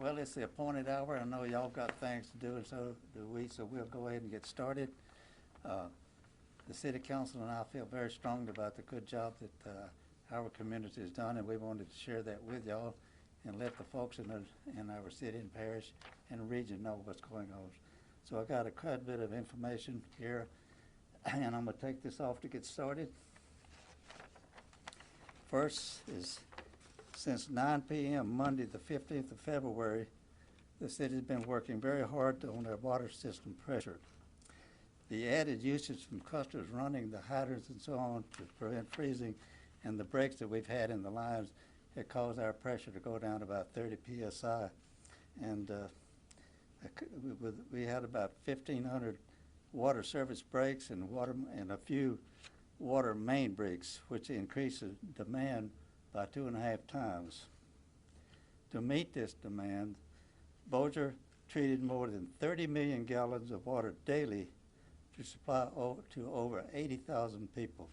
Well, it's the appointed hour. I know y'all got things to do, and so do we, so we'll go ahead and get started. The City Council and I feel very strongly about the good job that our community has done, and we wanted to share that with y'all and let the folks in our city and parish and region know what's going on. So I got quite a bit of information here, and I'm going to take this off to get started. First is, since 9 p.m. Monday, the 15th of February, the city's been working very hard on their water system pressure. The added usage from customers running the hydrants and so on to prevent freezing and the breaks that we've had in the lines have caused our pressure to go down about 30 psi. And we had about 1,500 water service breaks and a few water main breaks, which increases demand by 2.5 times. To meet this demand, Bossier treated more than 30 million gallons of water daily to supply to over 80,000 people.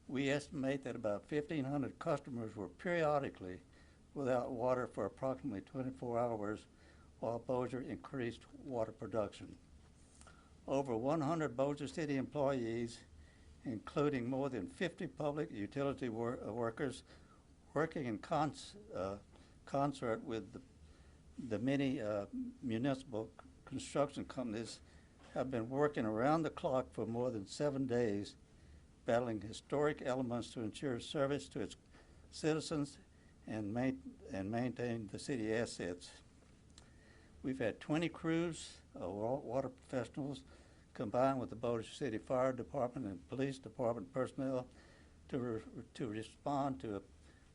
We estimate that about 1,500 customers were periodically without water for approximately 24 hours while Bossier increased water production. Over 100 Bossier City employees, including more than 50 public utility workers working in concert with the many municipal construction companies, have been working around the clock for more than 7 days, battling historic elements to ensure service to its citizens and maintain the city assets. We've had 20 crews of water professionals combined with the Bossier City Fire Department and Police Department personnel to respond to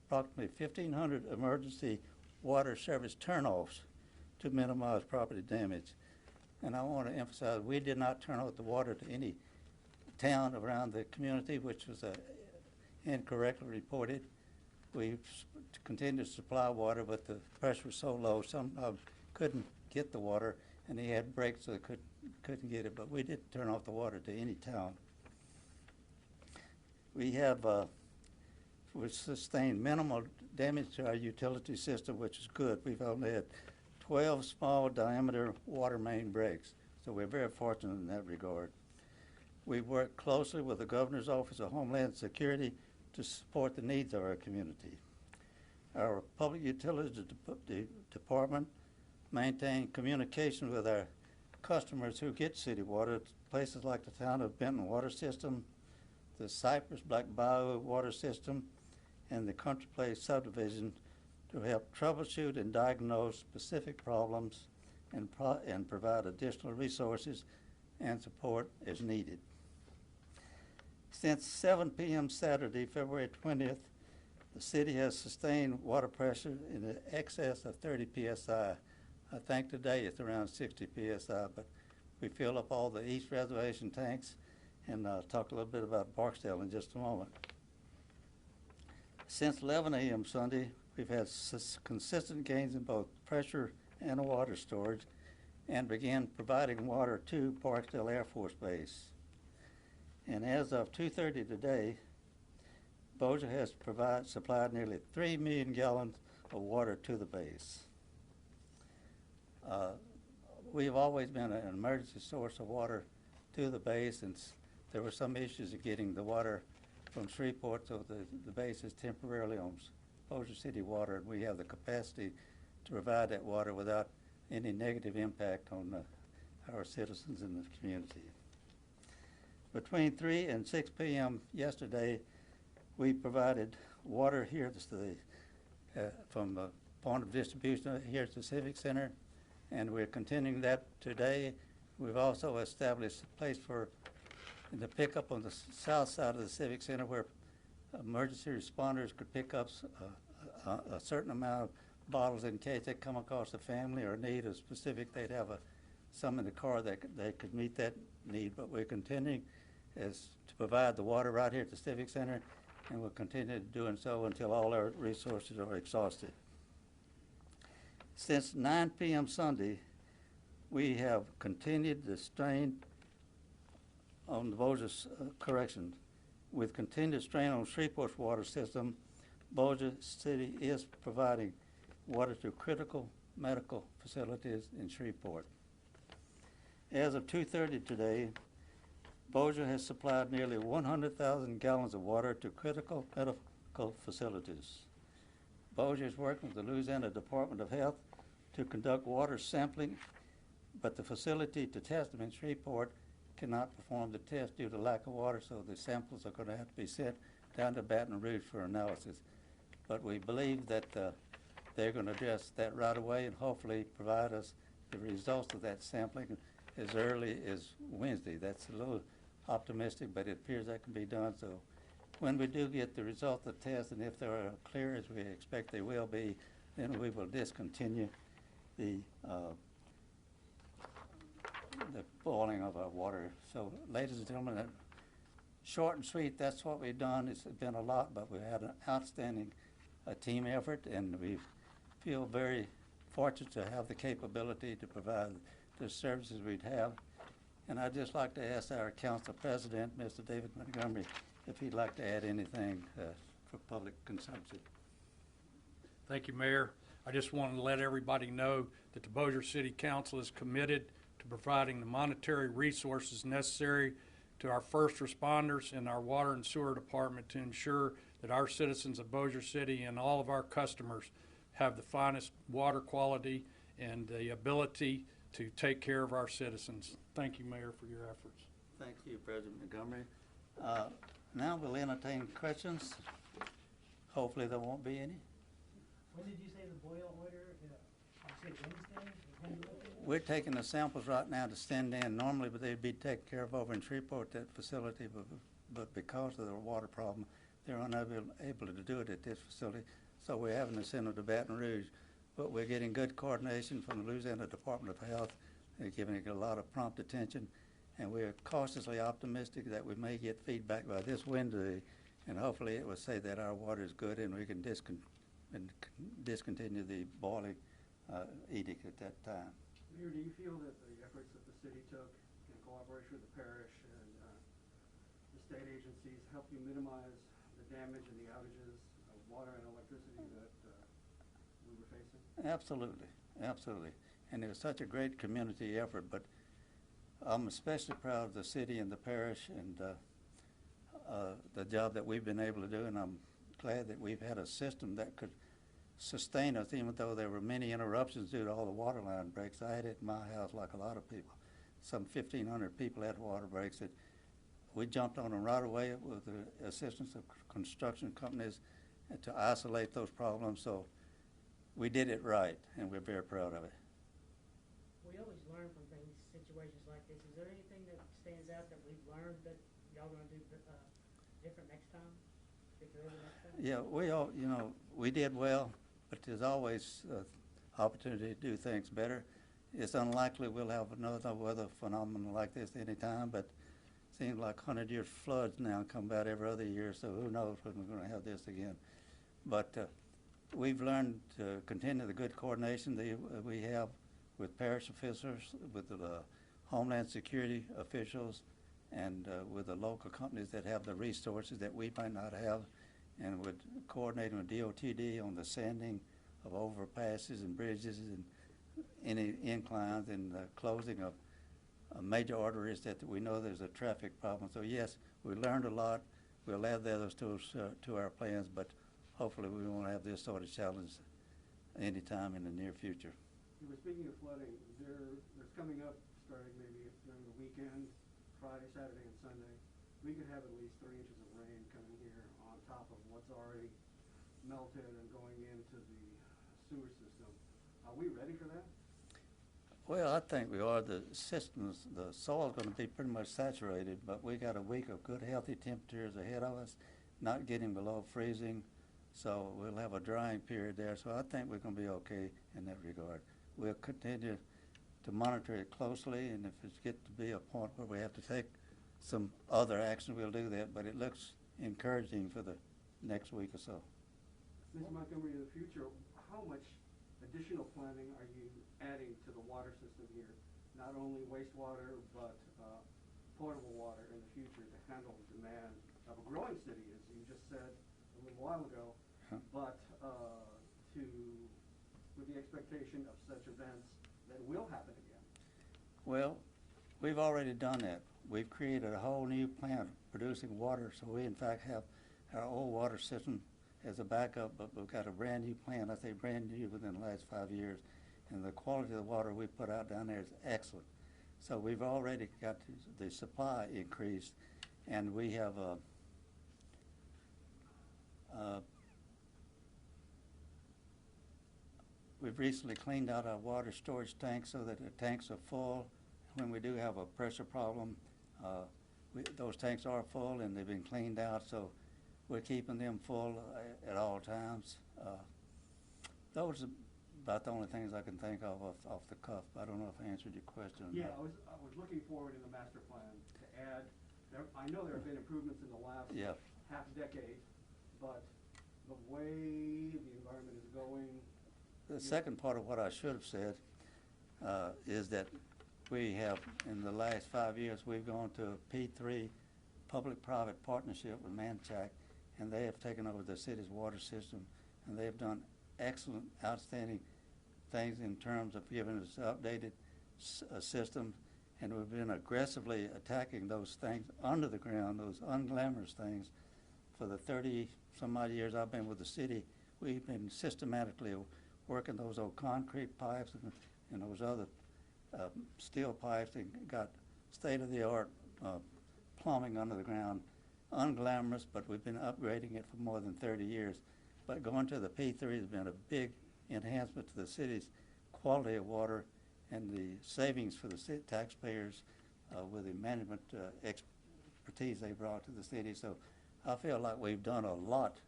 approximately 1,500 emergency water service turnoffs to minimize property damage. And I want to emphasize, we did not turn off the water to any town around the community, which was incorrectly reported. We continued to supply water, but the pressure was so low, some couldn't get the water, and they had breaks so they couldn't get it, but we didn't turn off the water to any town. We sustained minimal damage to our utility system, which is good. We've only had 12 small diameter water main breaks, so we're very fortunate in that regard. We work closely with the Governor's Office of Homeland Security to support the needs of our community. Our Public Utilities Department maintain communication with our customers who get city water, places like the town of Benton Water System, the Cypress Black Bayou Water System, and the Country Place subdivision to help troubleshoot and diagnose specific problems and provide additional resources and support as needed. Since 7 p.m. Saturday, February 20th, the city has sustained water pressure in excess of 30 psi. I think today it's around 60 psi, but we fill up all the East Reservation tanks, and talk a little bit about Barksdale in just a moment. Since 11 a.m. Sunday, we've had consistent gains in both pressure and water storage, and began providing water to Barksdale Air Force Base. And as of 2:30 today, Bossier has supplied nearly 3 million gallons of water to the base. We've always been an emergency source of water to the base, and there were some issues of getting the water from Shreveport, so the base is temporarily on Bossier City water, and we have the capacity to provide that water without any negative impact on our citizens in the community. Between 3 and 6 p.m. yesterday, we provided water here from the point of distribution here at the Civic Center, and we're continuing that today. We've also established a place for the pickup on the south side of the Civic Center where emergency responders could pick up a certain amount of bottles in case they come across a family or need a specific. They'd have some in the car that they could meet that need. But we're continuing to provide the water right here at the Civic Center, and we'll continue doing so until all our resources are exhausted. Since 9 p.m. Sunday, we have continued the strain on the Bossier with continued strain on Shreveport's water system. Bossier City is providing water to critical medical facilities in Shreveport. As of 2:30 today, Bossier has supplied nearly 100,000 gallons of water to critical medical facilities. Bossier is working with the Louisiana Department of Health to conduct water sampling, but the facility to test them in Shreveport cannot perform the test due to lack of water, so the samples are going to have to be sent down to Baton Rouge for analysis. But we believe that they're going to address that right away and hopefully provide us the results of that sampling as early as Wednesday. That's a little optimistic, but it appears that can be done. So when we do get the result of the test, and if they're clear as we expect they will be, then we will discontinue the boiling of our water. So, ladies and gentlemen, short and sweet, that's what we've done. It's been a lot, but we've had an outstanding team effort, and we feel very fortunate to have the capability to provide the services we'd have. And I'd just like to ask our council president, Mr. David Montgomery, if he'd like to add anything for public consumption. Thank you, Mayor. I just wanted to let everybody know that the Bossier City Council is committed to providing the monetary resources necessary to our first responders and our water and sewer department to ensure that our citizens of Bossier City and all of our customers have the finest water quality and the ability to take care of our citizens. Thank you, Mayor, for your efforts. Thank you, President Montgomery. Now we'll entertain questions. Hopefully there won't be any. When did you say the boil order? Did you say Wednesday? We're taking the samples right now to send in. Normally, but they'd be taken care of over in Shreveport, that facility, but because of the water problem, they're unable to do it at this facility. So we're having to send them to Baton Rouge. But we're getting good coordination from the Louisiana Department of Health. They're giving it a lot of prompt attention. And we're cautiously optimistic that we may get feedback by this Wednesday, and hopefully it will say that our water is good and we can discontinue the boiling edict at that time. Mayor, do you feel that the efforts that the city took in cooperation with the parish and the state agencies helped you minimize the damage and the outages of water and electricity that we were facing? Absolutely, absolutely. And it was such a great community effort, but I'm especially proud of the city and the parish and the job that we've been able to do, and I'm glad that we've had a system that could sustain us even though there were many interruptions due to all the water line breaks. I had it in my house like a lot of people. Some 1,500 people had water breaks. That we jumped on them right away with the assistance of construction companies to isolate those problems. So we did it right, and we're very proud of it. We always learn from things, situations like this. Is there anything that stands out that we've learned that y'all going to do different next time? If there is a next time? Yeah, we all, we did well, but there's always opportunity to do things better. It's unlikely we'll have another weather phenomenon like this anytime, but it seems like 100-year floods now come about every other year, so who knows when we're going to have this again. But we've learned to continue the good coordination that we have with parish officials, with the Homeland Security officials, and with the local companies that have the resources that we might not have, and with coordinating with DOTD on the sanding of overpasses and bridges and any inclines and the closing of major arteries that we know there's a traffic problem. So yes, we learned a lot. We'll add the others to our plans, but hopefully we won't have this sort of challenge anytime in the near future. You were speaking of flooding. There's coming up, starting maybe during the weekend, Friday, Saturday, and Sunday, we could have at least 3 inches of rain coming here on top of what's already melted and going into the sewer system. Are we ready for that? Well, I think we are. The soil's going to be pretty much saturated, but we got a week of good, healthy temperatures ahead of us, not getting below freezing, so we'll have a drying period there. So I think we're going to be okay in that regard. We'll continue to monitor it closely, and if it gets to be a point where we have to take some other action, we'll do that, but it looks encouraging for the next week or so. Mr. Montgomery, in the future, how much additional planning are you adding to the water system here? Not only wastewater, but potable water in the future to handle the demand of a growing city, as you just said a little while ago, but to with the expectation of such events that will happen again? Well, we've already done that. We've created a whole new plant producing water, so we in fact have our old water system as a backup, but we've got a brand new plant, I say brand new within the last 5 years, and the quality of the water we put out down there is excellent. So we've already got the supply increased, and we have we've recently cleaned out our water storage tanks so that the tanks are full. When we do have a pressure problem, those tanks are full and they've been cleaned out, so we're keeping them full at all times. Those are about the only things I can think of off the cuff. I don't know if I answered your question or Yeah, not. I was looking forward in the master plan to add, I know there have been improvements in the last Yeah. half decade, but the way the environment is going. The second part of what I should have said is that we have, in the last 5 years, we've gone to a P3 public-private partnership with Manchac, and they have taken over the city's water system, and they've done excellent, outstanding things in terms of giving us updated system, and we've been aggressively attacking those things under the ground, those unglamorous things. For the 30-some-odd years I've been with the city, we've been systematically working those old concrete pipes and those other steel pipes and got state-of-the-art plumbing under the ground. Unglamorous, but we've been upgrading it for more than 30 years. But going to the P3 has been a big enhancement to the city's quality of water and the savings for the taxpayers with the management expertise they brought to the city. So I feel like we've done a lot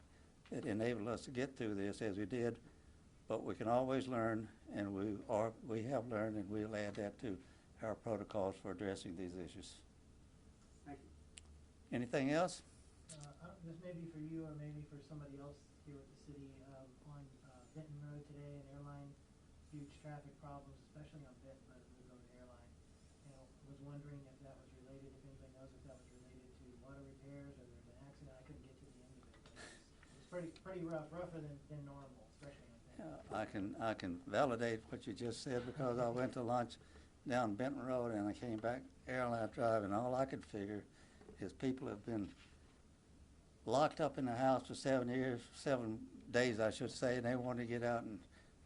that enabled us to get through this as we did, but we can always learn, and we have learned, and we'll add that to our protocols for addressing these issues. Thank you. Anything else? This may be for you or maybe for somebody else here at the city. On Benton Road today, an airline, huge traffic problems, especially on Benton, but we go to airline. And I was wondering if that was related, if anybody knows if that was related to water repairs or there's an accident. I couldn't get to the end of it. But it's pretty rough, rougher than normal, especially on Benton. I can validate what you just said because I went to lunch down Benton Road and I came back airline drive, and all I could figure is people have been locked up in the house for 7 days, I should say, and they want to get out and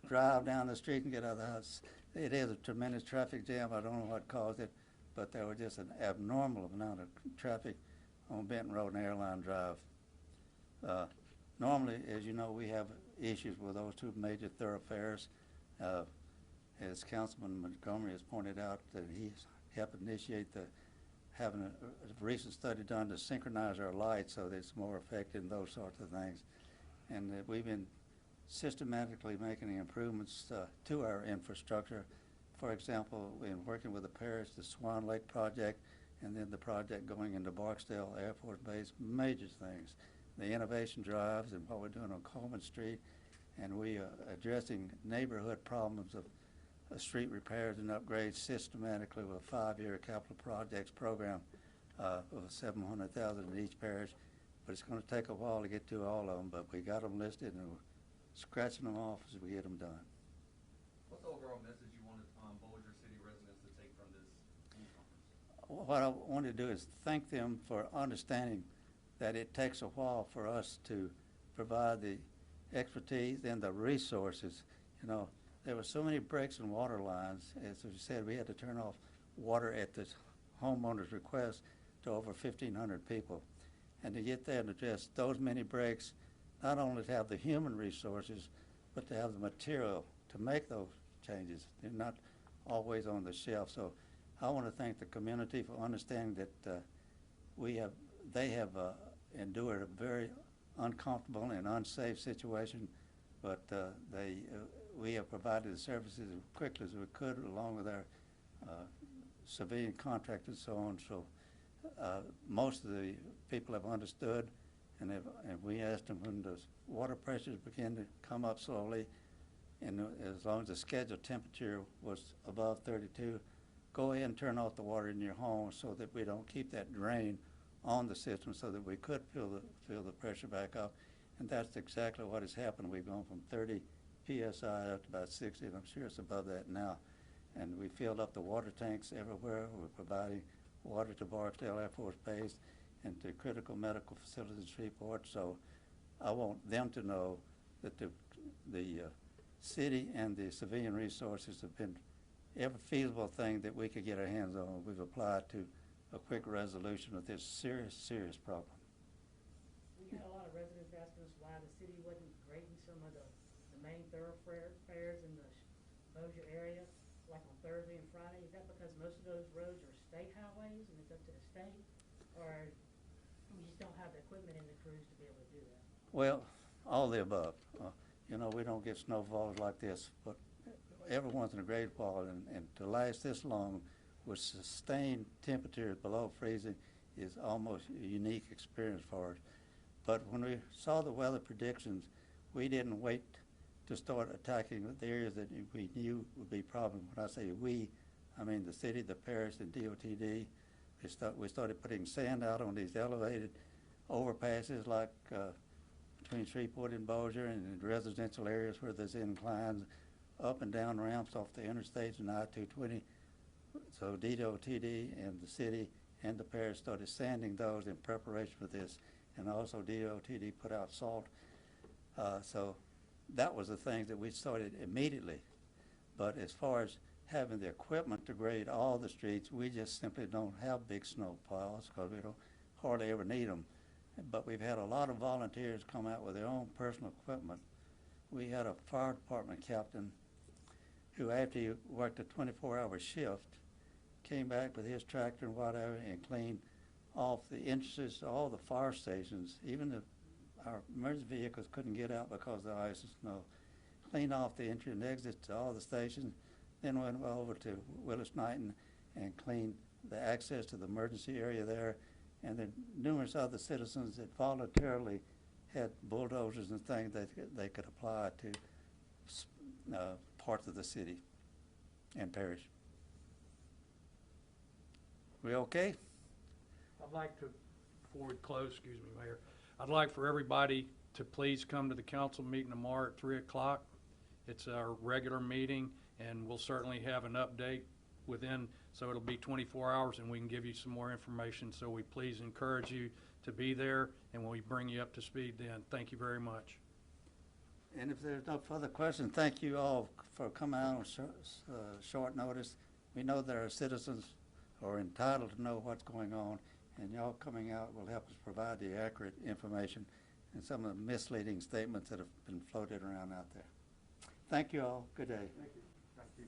drive down the street and get out of the house. It is a tremendous traffic jam. I don't know what caused it, but there was just an abnormal amount of traffic on Benton Road and Airline Drive. Normally, as you know, we have issues with those two major thoroughfares. As Councilman Montgomery has pointed out, that he's helped initiate having a recent study done to synchronize our lights so that it's more effective and those sorts of things. And we've been systematically making improvements to our infrastructure. For example, in working with the parish, the Swan Lake project, and then the project going into Barksdale Air Force Base, major things. The innovation drives and what we're doing on Coleman Street, and we are addressing neighborhood problems of street repairs and upgrades systematically with a 5-year capital projects program of $700,000 in each parish. But it's going to take a while to get to all of them, but we got them listed and we're scratching them off as we get them done. What's the overall message you wanted Bossier City residents to take from this news conference? What I want to do is thank them for understanding that it takes a while for us to provide the expertise and the resources. You know, there were so many breaks in water lines. As we said, we had to turn off water at the homeowner's request to over 1,500 people. And to get there and address those many breaks, not only to have the human resources, but to have the material to make those changes. They're not always on the shelf. So I want to thank the community for understanding that they have endured a very uncomfortable and unsafe situation, but we have provided the services as quickly as we could, along with our civilian contractors and so on. So most of the people have understood, and we asked them when the water pressures begin to come up slowly, and as long as the scheduled temperature was above 32, go ahead and turn off the water in your home so that we don't keep that drain on the system, so that we could fill the pressure back up. And that's exactly what has happened. We've gone from 30 PSI up to about 60, and I'm sure it's above that now. And we filled up the water tanks everywhere. We're providing water to Barksdale Air Force Base and to critical medical facilities in Shreveport. So I want them to know that the city and the civilian resources have been every feasible thing that we could get our hands on. We've applied to a quick resolution of this serious, serious problem. We had a lot of residents asking us why the city wasn't grading some of the main thoroughfares in the Bossier area, like on Thursday and Friday. Is that because most of those roads are state highways and it's up to the state? Or we just don't have the equipment and the crews to be able to do that? Well, all the above. You know, we don't get snowfalls like this, but every once in a great while, and to last this long with sustained temperatures below freezing is almost a unique experience for us. But when we saw the weather predictions, we didn't wait to start attacking the areas that we knew would be problems. When I say we, I mean the city, the parish, and DOTD. We started putting sand out on these elevated overpasses like between Shreveport and Bossier, and in residential areas where there's inclines, up and down ramps off the interstates and I-220. So DOTD and the city and the parish started sanding those in preparation for this, and also DOTD put out salt. So that was the thing that we started immediately. But as far as having the equipment to grade all the streets, we just simply don't have big snow piles because we don't hardly ever need them. But we've had a lot of volunteers come out with their own personal equipment. We had a fire department captain who, after he worked a 24-hour shift, came back with his tractor and whatever and cleaned off the entrances to all the fire stations. Even our emergency vehicles couldn't get out because of the ice and snow. Cleaned off the entry and exit to all the stations, then went over to Willis Knighton and cleaned the access to the emergency area there. And then numerous other citizens that voluntarily had bulldozers and things that they could apply to parts of the city and parish. We okay? I'd like to, before we close, excuse me, Mayor, I'd like for everybody to please come to the council meeting tomorrow at 3 o'clock. It's our regular meeting, and we'll certainly have an update within, so it'll be 24 hours, and we can give you some more information. So we please encourage you to be there, and we bring you up to speed then. Thank you very much. And if there's no further questions, thank you all for coming out on short notice. We know that our citizens are entitled to know what's going on, and y'all coming out will help us provide the accurate information and some of the misleading statements that have been floated around out there. Thank you all. Good day. Thank you. Thank you.